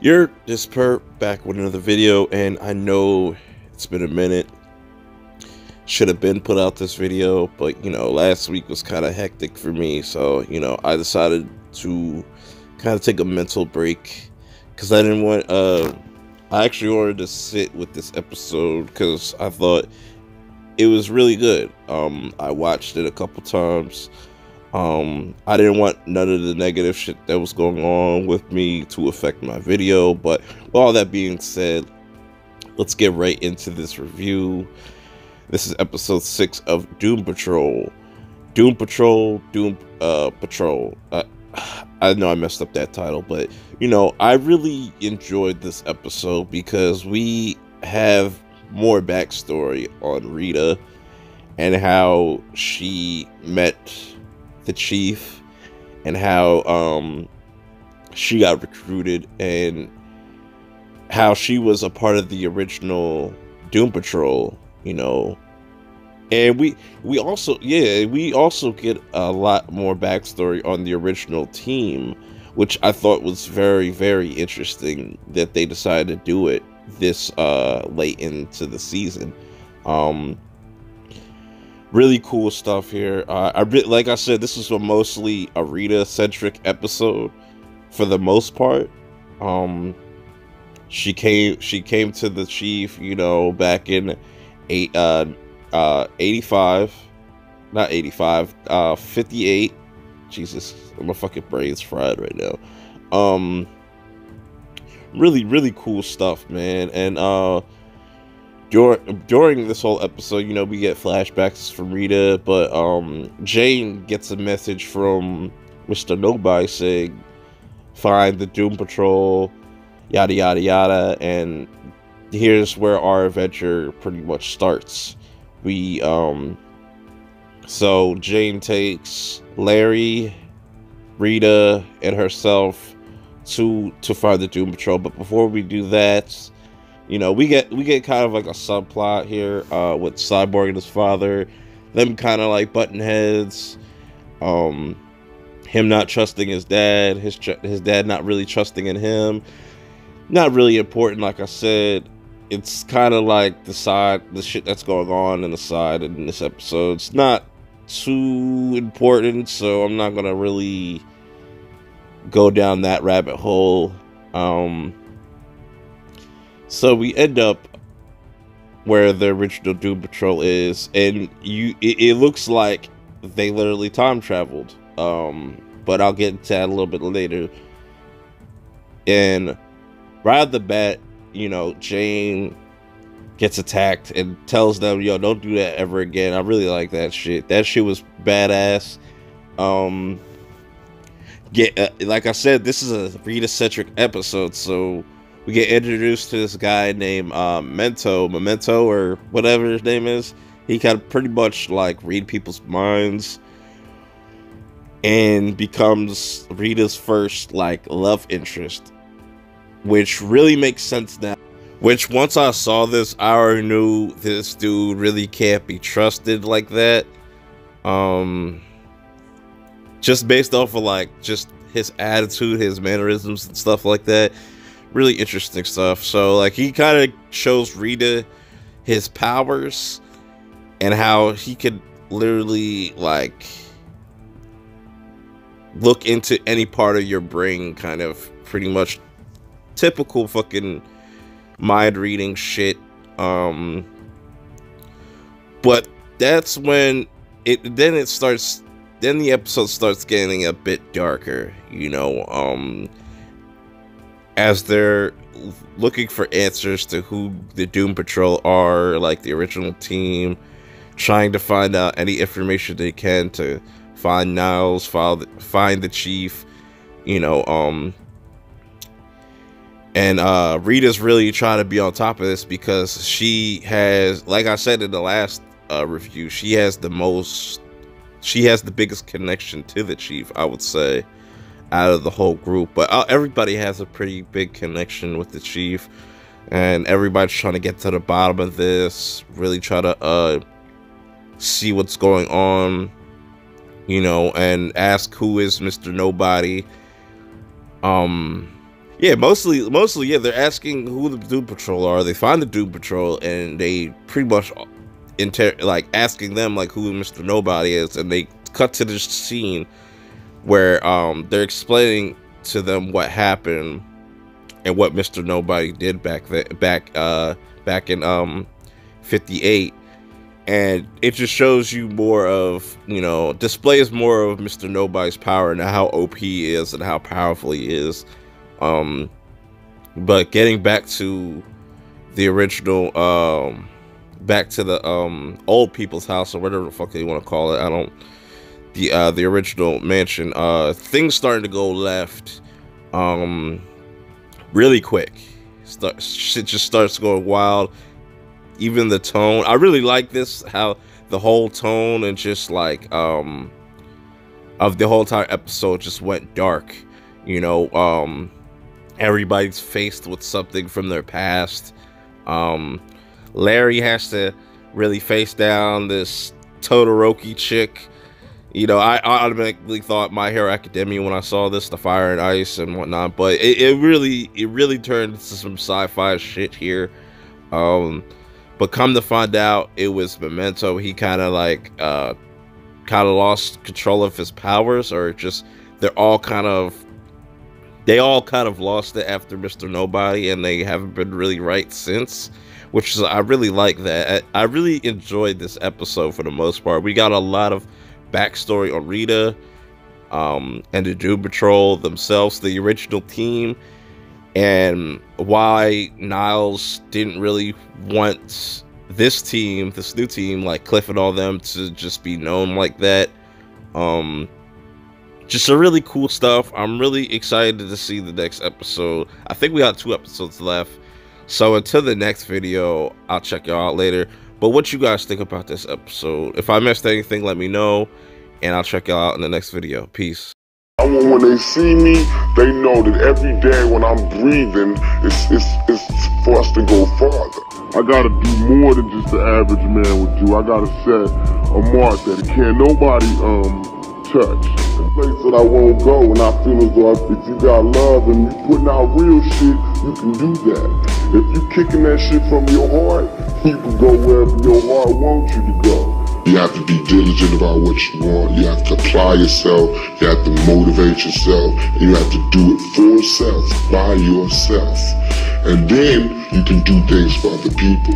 You're just back with another video, and I know it's been a minute. Should have been put out this video, but last week was kind of hectic for me, so I decided to kind of take a mental break because I didn't want. I actually wanted to sit with this episode because I thought it was really good. I watched it a couple times. I didn't want none of the negative shit that was going on with me to affect my video, but with all that being said, let's get right into this review. This is episode 6 of Doom Patrol. Doom Patrol. I know I messed up that title, but I really enjoyed this episode because we have more backstory on Rita and how she met the chief and how she got recruited and how she was a part of the original Doom Patrol, and we also get a lot more backstory on the original team, which I thought was very, very interesting that they decided to do it this late into the season. Really cool stuff here. Like I said, this is a mostly a Rita-centric episode for the most part. She came to the chief, back in 85, not 85, 58. Jesus, my fucking brain's fried right now. Really, really cool stuff, man. And during this whole episode, we get flashbacks from Rita, but Jane gets a message from Mr. Nobody saying, find the Doom Patrol, yada yada yada, and here's where our adventure pretty much starts. So Jane takes Larry, Rita, and herself to find the Doom Patrol, but before we do that, we get kind of like a subplot here with Cyborg and his father, them kind of like button heads, him not trusting his dad, his dad not really trusting in him. Not really important, like I said. It's kind of like the shit that's going on in the side in this episode. It's not too important, so I'm not gonna really go down that rabbit hole. So we end up where the original Doom Patrol is, and it looks like they literally time traveled. But I'll get into that a little bit later. And right off the bat, Jane gets attacked and tells them, yo, don't do that ever again. I really like that shit. That shit was badass. Like I said, this is a Rita-centric episode, so we get introduced to this guy named Memento, or whatever his name is. He can pretty much like read people's minds and becomes Rita's first like love interest, which really makes sense now. Which once I saw this, I already knew this dude really can't be trusted like that. Just based off of like just his attitude, his mannerisms and stuff like that. Really interesting stuff. So like he kind of shows Rita his powers and how he could literally like look into any part of your brain, kind of pretty much typical fucking mind reading shit. But that's when then the episode starts getting a bit darker, as they're looking for answers to who the Doom Patrol are, like the original team, trying to find out any information they can to find Niles, find the chief, and Rita's really trying to be on top of this because she has, like I said in the last review, she has the biggest connection to the chief, I would say, out of the whole group. But everybody has a pretty big connection with the chief, and everybody's trying to get to the bottom of this, really try to see what's going on, and ask who is Mr. Nobody. Yeah, mostly, yeah. They're asking who the Doom Patrol are. They find the Doom Patrol, and they pretty much like asking them like who Mr. Nobody is, and they cut to this scene where they're explaining to them what happened and what Mr. Nobody did back in 58. And it just shows you more of, displays more of Mr. Nobody's power and how OP he is and how powerful he is. But getting back to the original, back to the old people's house, or whatever the fuck you want to call it. The original mansion. Things starting to go left, really quick. Shit just starts going wild. Even the tone, I really like this, how the whole tone and just like of the whole entire episode just went dark. Everybody's faced with something from their past. Larry has to really face down this Todoroki chick. I automatically thought My Hero Academia when I saw this, the Fire and Ice and whatnot, but it really turned into some sci-fi shit here. But come to find out, it was Memento. He kind of lost control of his powers, or just they all kind of lost it after Mr. Nobody, and they haven't been really right since. Which is, I really like that. I really enjoyed this episode for the most part. We got a lot of backstory on Rita, and the Doom Patrol themselves, the original team, and why Niles didn't really want this new team, like Cliff and all them, to just be known like that. Just a really cool stuff. I'm really excited to see the next episode. I think we got 2 episodes left. So until the next video, I'll check y'all out later. But what you guys think about this episode? If I missed anything, let me know, and I'll check y'all out in the next video. Peace. I want when they see me, they know that every day when I'm breathing, it's for us to go farther. I gotta do more than just the average man would do. I gotta set a mark that can't nobody touch. A place that I won't go, and I feel as though if you got love and you putting out real shit, you can do that. If you kicking that shit from your heart, you can go wherever your heart wants you to go. You have to be diligent about what you want. You have to apply yourself. You have to motivate yourself. And you have to do it for yourself, by yourself. And then you can do things for other people.